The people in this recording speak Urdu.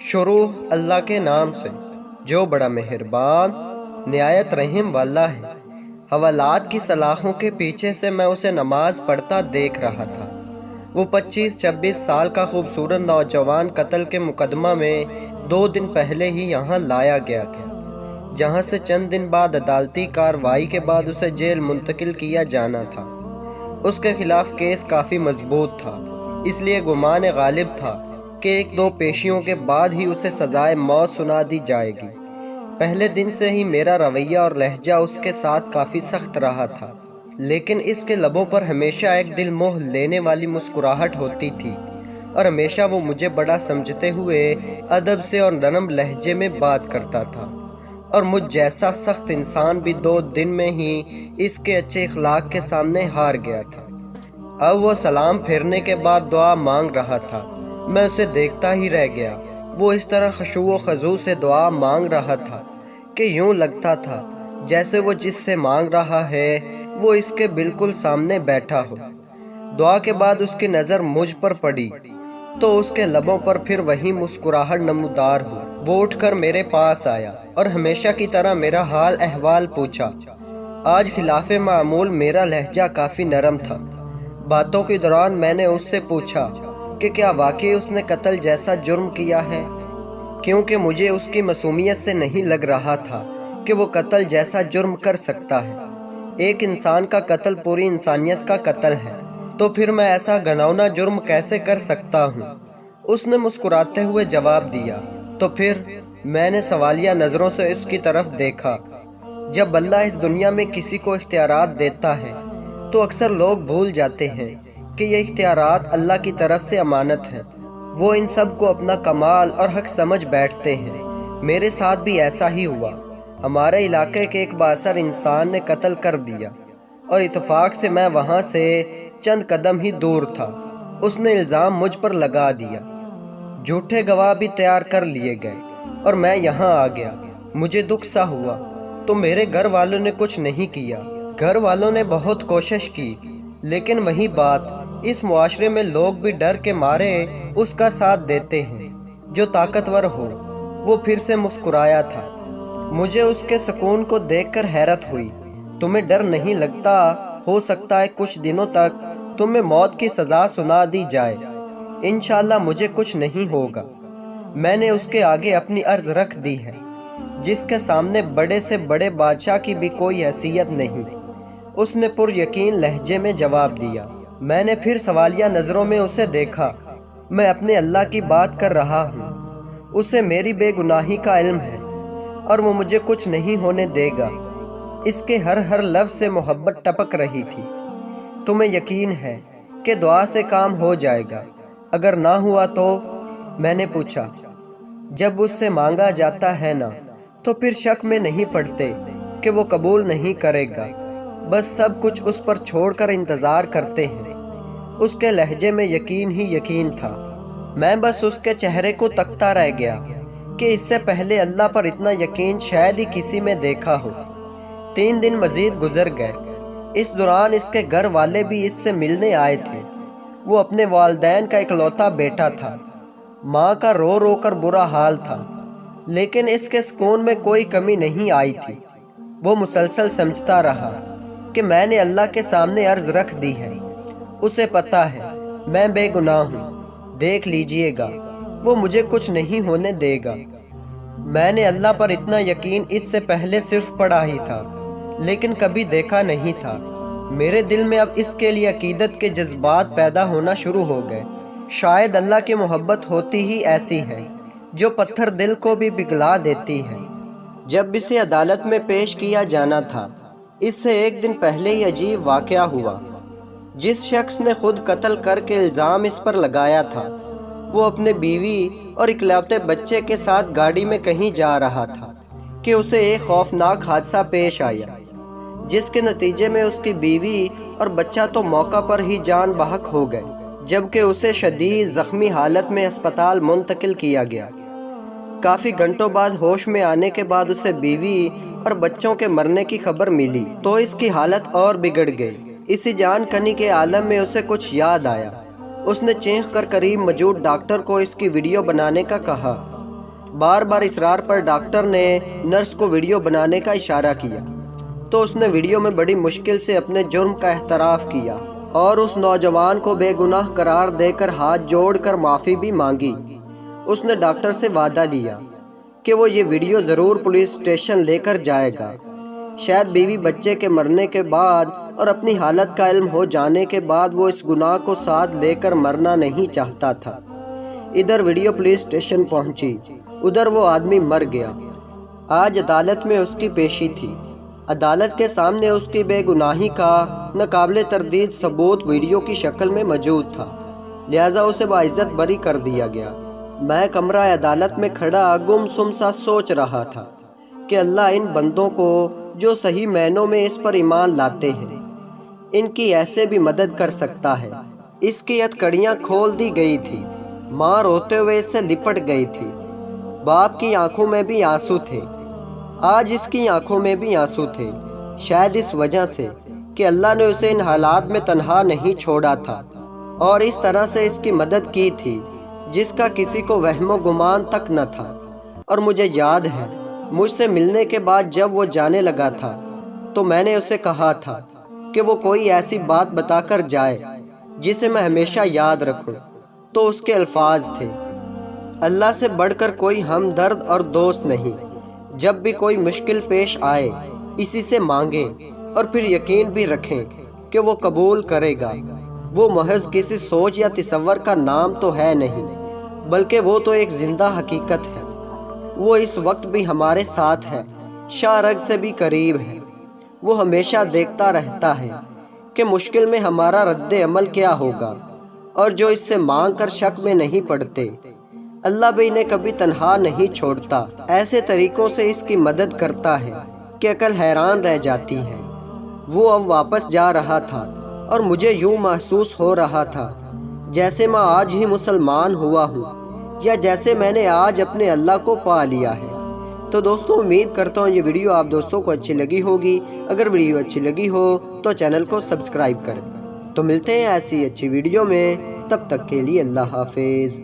شروع اللہ کے نام سے جو بڑا مہربان نہایت رحم والا ہے۔ حوالات کی سلاخوں کے پیچھے سے میں اسے نماز پڑھتا دیکھ رہا تھا۔ وہ 25-26 سال کا خوبصورت نوجوان قتل کے مقدمہ میں 2 دن پہلے ہی یہاں لایا گیا تھا، جہاں سے چند دن بعد عدالتی کارروائی کے بعد اسے جیل منتقل کیا جانا تھا۔ اس کے خلاف کیس کافی مضبوط تھا، اس لیے گمان غالب تھا کہ 1-2 پیشیوں کے بعد ہی اسے سزائے موت سنا دی جائے گی۔ پہلے دن سے ہی میرا رویہ اور لہجہ اس کے ساتھ کافی سخت رہا تھا، لیکن اس کے لبوں پر ہمیشہ ایک دل موہ لینے والی مسکراہٹ ہوتی تھی، اور ہمیشہ وہ مجھے بڑا سمجھتے ہوئے ادب سے اور نرم لہجے میں بات کرتا تھا، اور مجھ جیسا سخت انسان بھی 2 دن میں ہی اس کے اچھے اخلاق کے سامنے ہار گیا تھا۔ اب وہ سلام پھیرنے کے بعد دعا مانگ رہا تھا۔ میں اسے دیکھتا ہی رہ گیا۔ وہ اس طرح خشوع و خضوع سے دعا مانگ رہا تھا کہ یوں لگتا تھا جیسے وہ جس سے مانگ رہا ہے وہ اس کے بالکل سامنے بیٹھا ہو۔ دعا کے بعد اس کی نظر مجھ پر پڑی تو اس کے لبوں پر پھر وہی مسکراہٹ نمودار ہو۔ وہ اٹھ کر میرے پاس آیا اور ہمیشہ کی طرح میرا حال احوال پوچھا۔ آج خلاف معمول میرا لہجہ کافی نرم تھا۔ باتوں کے دوران میں نے اس سے پوچھا کہ کیا واقعی اس نے قتل جیسا جرم کیا ہے، کیونکہ مجھے اس کی معصومیت سے نہیں لگ رہا تھا کہ وہ قتل جیسا جرم کر سکتا ہے۔ ایک انسان کا قتل پوری انسانیت کا قتل ہے، تو پھر میں ایسا گھناؤنا جرم کیسے کر سکتا ہوں؟ اس نے مسکراتے ہوئے جواب دیا۔ تو پھر میں نے سوالیہ نظروں سے اس کی طرف دیکھا۔ جب اللہ اس دنیا میں کسی کو اختیارات دیتا ہے تو اکثر لوگ بھول جاتے ہیں کہ یہ اختیارات اللہ کی طرف سے امانت ہیں۔ وہ ان سب کو اپنا کمال اور حق سمجھ بیٹھتے ہیں۔ میرے ساتھ بھی ایسا ہی ہوا۔ ہمارے علاقے کے ایک بااثر انسان نے قتل کر دیا، اور اتفاق سے میں وہاں سے چند قدم ہی دور تھا۔ اس نے الزام مجھ پر لگا دیا۔ جھوٹے گواہ بھی تیار کر لیے گئے اور میں یہاں آ گیا۔ مجھے دکھ سا ہوا تو میرے گھر والوں نے کچھ نہیں کیا۔ گھر والوں نے بہت کوشش کی، لیکن وہی بات، اس معاشرے میں لوگ بھی ڈر کے مارے اس کا ساتھ دیتے ہیں جو طاقتور ہو۔ وہ پھر سے مسکرایا تھا۔ مجھے اس کے سکون کو دیکھ کر حیرت ہوئی۔ تمہیں ڈر نہیں لگتا؟ ہو سکتا ہے کچھ دنوں تک تمہیں موت کی سزا سنا دی جائے۔ انشاءاللہ مجھے کچھ نہیں ہوگا۔ میں نے اس کے آگے اپنی عرض رکھ دی ہے، جس کے سامنے بڑے سے بڑے بادشاہ کی بھی کوئی حیثیت نہیں۔ اس نے پر یقین لہجے میں جواب دیا۔ میں نے پھر سوالیہ نظروں میں اسے دیکھا۔ میں اپنے اللہ کی بات کر رہا ہوں۔ اسے میری بے گناہی کا علم ہے اور وہ مجھے کچھ نہیں ہونے دے گا۔ اس کے ہر لفظ سے محبت ٹپک رہی تھی۔ تمہیں یقین ہے کہ دعا سے کام ہو جائے گا؟ اگر نہ ہوا تو؟ میں نے پوچھا۔ جب اس سے مانگا جاتا ہے نا تو پھر شک میں نہیں پڑتے کہ وہ قبول نہیں کرے گا، بس سب کچھ اس پر چھوڑ کر انتظار کرتے ہیں۔ اس کے لہجے میں یقین ہی یقین تھا۔ میں بس اس کے چہرے کو تکتا رہ گیا کہ اس سے پہلے اللہ پر اتنا یقین شاید ہی کسی میں دیکھا ہو۔ 3 دن مزید گزر گئے۔ اس دوران اس کے گھر والے بھی اس سے ملنے آئے تھے۔ وہ اپنے والدین کا اکلوتا بیٹا تھا۔ ماں کا رو رو کر برا حال تھا، لیکن اس کے سکون میں کوئی کمی نہیں آئی تھی۔ وہ مسلسل سمجھتا رہا کہ میں نے اللہ کے سامنے عرض رکھ دی ہے۔ اسے پتہ ہے میں بے گناہ ہوں۔ دیکھ لیجئے گا، وہ مجھے کچھ نہیں ہونے دے گا۔ میں نے اللہ پر اتنا یقین اس سے پہلے صرف پڑھا ہی تھا، لیکن کبھی دیکھا نہیں تھا۔ میرے دل میں اب اس کے لیے عقیدت کے جذبات پیدا ہونا شروع ہو گئے۔ شاید اللہ کی محبت ہوتی ہی ایسی ہے جو پتھر دل کو بھی پگھلا دیتی ہے۔ جب اسے عدالت میں پیش کیا جانا تھا، اس سے 1 دن پہلے ہی عجیب واقعہ ہوا۔ جس شخص نے خود قتل کر کے الزام اس پر لگایا تھا، وہ اپنے بیوی اور اکلوتے بچے کے ساتھ گاڑی میں کہیں جا رہا تھا کہ اسے ایک خوفناک حادثہ پیش آیا، جس کے نتیجے میں اس کی بیوی اور بچہ تو موقع پر ہی جان بحق ہو گئے، جبکہ اسے شدید زخمی حالت میں اسپتال منتقل کیا گیا۔ کافی گھنٹوں بعد ہوش میں آنے کے بعد اسے بیوی اور بچوں کے مرنے کی خبر ملی تو اس کی حالت اور بگڑ گئی۔ اسی جان کنی کے عالم میں اسے کچھ یاد آیا۔ اس نے چینخ کر قریب موجود ڈاکٹر کو اس کی ویڈیو بنانے کا کہا۔ بار بار اصرار پر ڈاکٹر نے نرس کو ویڈیو بنانے کا اشارہ کیا تو اس نے ویڈیو میں بڑی مشکل سے اپنے جرم کا اعتراف کیا اور اس نوجوان کو بے گناہ قرار دے کر ہاتھ جوڑ کر معافی بھی مانگی۔ اس نے ڈاکٹر سے وعدہ لیا کہ وہ یہ ویڈیو ضرور پولیس اسٹیشن لے کر جائے گا۔ شاید بیوی بچے کے مرنے کے بعد اور اپنی حالت کا علم ہو جانے کے بعد وہ اس گناہ کو ساتھ لے کر مرنا نہیں چاہتا تھا۔ ادھر ویڈیو پولیس اسٹیشن پہنچی، ادھر وہ آدمی مر گیا۔ آج عدالت میں اس کی پیشی تھی۔ عدالت کے سامنے اس کی بے گناہی کا ناقابل تردید ثبوت ویڈیو کی شکل میں موجود تھا، لہٰذا اسے باعزت بری کر دیا گیا۔ میں کمرہ عدالت میں کھڑا گم سم سا سوچ رہا تھا کہ اللہ ان بندوں کو جو صحیح معنوں میں اس پر ایمان لاتے ہیں، ان کی ایسے بھی مدد کر سکتا ہے۔ اس کی ہتھکڑیاں کھول دی گئی تھی، ماں روتے ہوئے اس سے لپٹ گئی تھی، باپ کی آنکھوں میں بھی آنسو تھے، آج اس کی آنکھوں میں بھی آنسو تھے، شاید اس وجہ سے کہ اللہ نے اسے ان حالات میں تنہا نہیں چھوڑا تھا اور اس طرح سے اس کی مدد کی تھی جس کا کسی کو وہم و گمان تک نہ تھا۔ اور مجھے یاد ہے مجھ سے ملنے کے بعد جب وہ جانے لگا تھا تو میں نے اسے کہا تھا کہ وہ کوئی ایسی بات بتا کر جائے جسے میں ہمیشہ یاد رکھوں، تو اس کے الفاظ تھے، اللہ سے بڑھ کر کوئی ہمدرد اور دوست نہیں، جب بھی کوئی مشکل پیش آئے اسی سے مانگیں اور پھر یقین بھی رکھیں کہ وہ قبول کرے گا۔ وہ محض کسی سوچ یا تصور کا نام تو ہے نہیں، بلکہ وہ تو ایک زندہ حقیقت ہے۔ وہ اس وقت بھی ہمارے ساتھ ہے، شاہ رگ سے بھی قریب ہے۔ وہ ہمیشہ دیکھتا رہتا ہے کہ مشکل میں ہمارا رد عمل کیا ہوگا، اور جو اس سے مانگ کر شک میں نہیں پڑتے، اللہ بھی انہیں کبھی تنہا نہیں چھوڑتا۔ ایسے طریقوں سے اس کی مدد کرتا ہے کہ عقل حیران رہ جاتی ہے۔ وہ اب واپس جا رہا تھا اور مجھے یوں محسوس ہو رہا تھا جیسے میں آج ہی مسلمان ہوا ہوں، یا جیسے میں نے آج اپنے اللہ کو پا لیا ہے۔ تو دوستوں، امید کرتا ہوں یہ ویڈیو آپ دوستوں کو اچھی لگی ہوگی۔ اگر ویڈیو اچھی لگی ہو تو چینل کو سبسکرائب کریں۔ تو ملتے ہیں ایسی اچھی ویڈیو میں، تب تک کے لیے اللہ حافظ۔